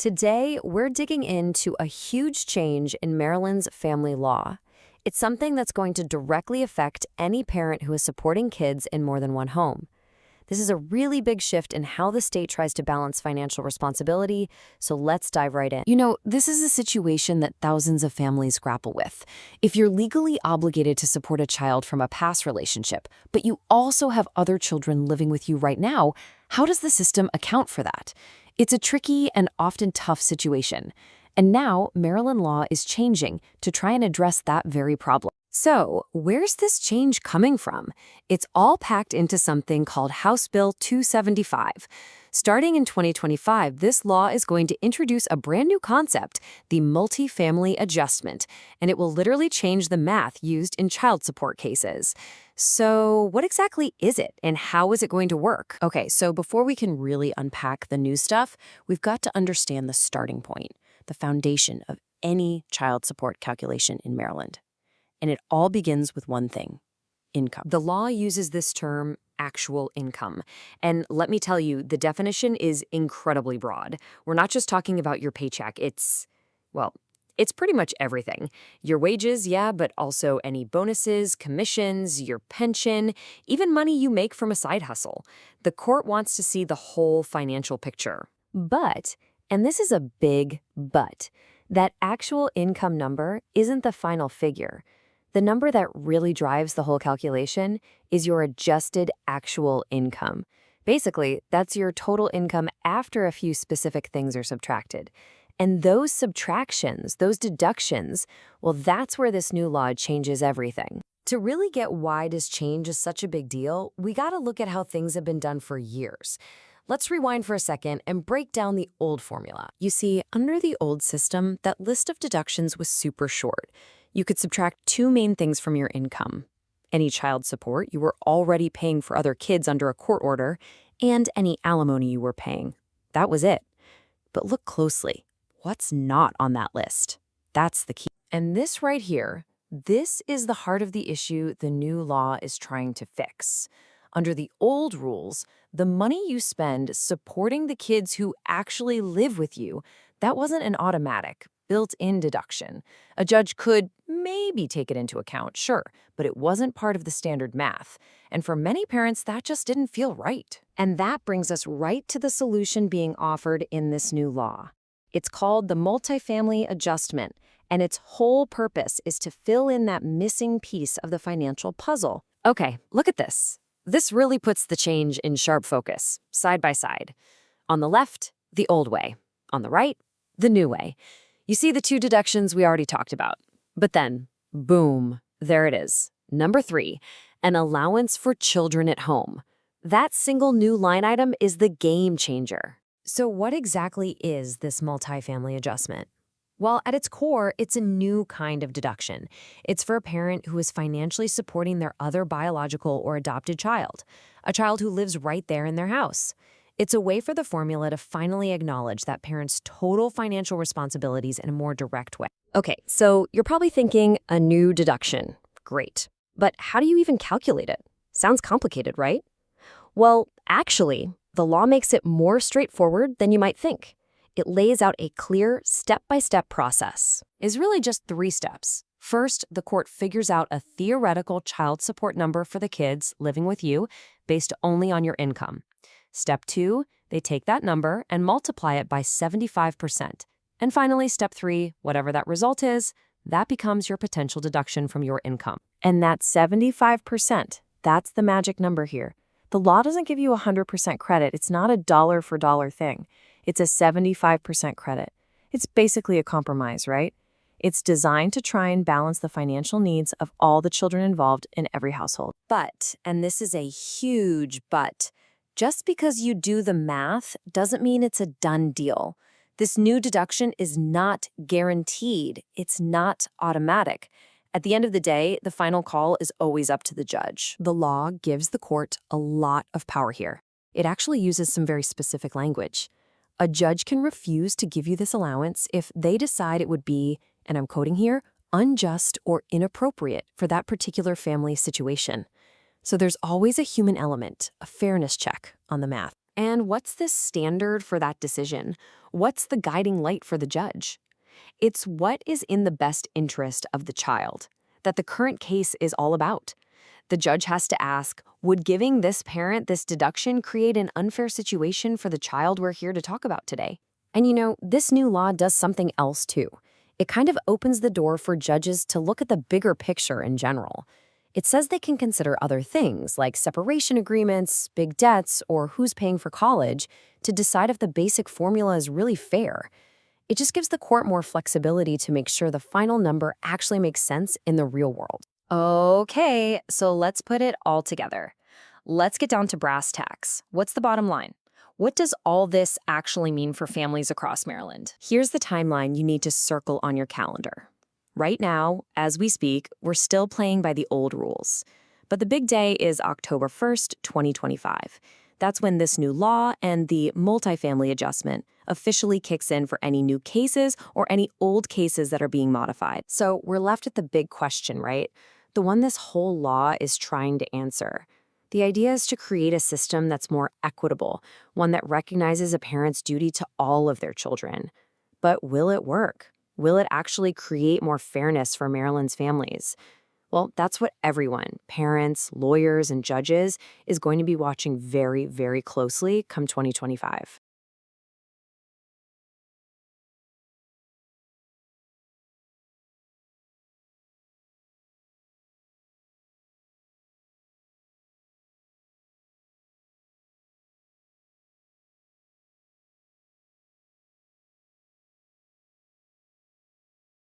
Today, we're digging into a huge change in Maryland's family law. It's something that's going to directly affect any parent who is supporting kids in more than one home. This is a really big shift in how the state tries to balance financial responsibility, so let's dive right in. This is a situation that thousands of families grapple with. If you're legally obligated to support a child from a past relationship, but you also have other children living with you right now, how does the system account for that? It's a tricky and often tough situation. And now, Maryland law is changing to try and address that very problem. So, where's this change coming from? It's all packed into something called House Bill 275. Starting in 2025, this law is going to introduce a brand new concept, the multifamily adjustment, and it will literally change the math used in child support cases. So, what exactly is it, and how is it going to work? Okay, so before we can really unpack the new stuff, we've got to understand the starting point, the foundation of any child support calculation in Maryland. And it all begins with one thing: income. The law uses this term, actual income. And let me tell you, the definition is incredibly broad. We're not just talking about your paycheck. It's pretty much everything. Your wages, yeah, but also any bonuses, commissions, your pension, even money you make from a side hustle. The court wants to see the whole financial picture. But, and this is a big but, that actual income number isn't the final figure. The number that really drives the whole calculation is your adjusted actual income. Basically, that's your total income after a few specific things are subtracted. And those subtractions, those deductions, well, that's where this new law changes everything. To really get why this change is such a big deal, we gotta look at how things have been done for years. Let's rewind for a second and break down the old formula. You see, under the old system, that list of deductions was super short. You could subtract two main things from your income: any child support you were already paying for other kids under a court order, and any alimony you were paying. That was it. But look closely. What's not on that list? That's the key. And this right here, this is the heart of the issue the new law is trying to fix. Under the old rules, the money you spend supporting the kids who actually live with you, that wasn't an automatic, built-in deduction. A judge could maybe take it into account, sure, but it wasn't part of the standard math. And for many parents, that just didn't feel right. And that brings us right to the solution being offered in this new law. It's called the Multifamily Adjustment, and its whole purpose is to fill in that missing piece of the financial puzzle. Okay, look at this. This really puts the change in sharp focus, side by side. On the left, the old way. On the right, the new way. You see the two deductions we already talked about. But then, boom, there it is. Number 3, an allowance for children at home. That single new line item is the game changer. So what exactly is this multifamily adjustment? Well, at its core, it's a new kind of deduction. It's for a parent who is financially supporting their other biological or adopted child, a child who lives right there in their house. It's a way for the formula to finally acknowledge that parent's total financial responsibilities in a more direct way. Okay, so you're probably thinking, a new deduction. Great. But how do you even calculate it? Sounds complicated, right? Well, actually, the law makes it more straightforward than you might think. It lays out a clear, step-by-step process. It's really just 3 steps. First, the court figures out a theoretical child support number for the kids living with you based only on your income. Step 2, they take that number and multiply it by 75%. And finally, step 3, whatever that result is, that becomes your potential deduction from your income. And that 75%, that's the magic number here. The law doesn't give you 100% credit. It's not a dollar-for-dollar thing. It's a 75% credit. It's basically a compromise, right? It's designed to try and balance the financial needs of all the children involved in every household. But, and this is a huge but, just because you do the math doesn't mean it's a done deal. This new deduction is not guaranteed. It's not automatic. At the end of the day, the final call is always up to the judge. The law gives the court a lot of power here. It actually uses some very specific language. A judge can refuse to give you this allowance if they decide it would be, and I'm quoting here, unjust or inappropriate for that particular family situation. So there's always a human element, a fairness check on the math. And what's the standard for that decision? What's the guiding light for the judge? It's what is in the best interest of the child that the current case is all about. The judge has to ask, would giving this parent this deduction create an unfair situation for the child we're here to talk about today? And this new law does something else too. It kind of opens the door for judges to look at the bigger picture in general. It says they can consider other things like separation agreements, big debts, or who's paying for college to decide if the basic formula is really fair. It just gives the court more flexibility to make sure the final number actually makes sense in the real world. Okay, so let's put it all together. Let's get down to brass tacks. What's the bottom line? What does all this actually mean for families across Maryland? Here's the timeline you need to circle on your calendar. Right now, as we speak, we're still playing by the old rules. But the big day is October 1st, 2025. That's when this new law and the multifamily adjustment officially kicks in for any new cases or any old cases that are being modified. So we're left with the big question, right? The one this whole law is trying to answer. The idea is to create a system that's more equitable, one that recognizes a parent's duty to all of their children. But will it work? Will it actually create more fairness for Maryland's families? Well, that's what everyone, parents, lawyers, and judges, is going to be watching very, very closely come 2025.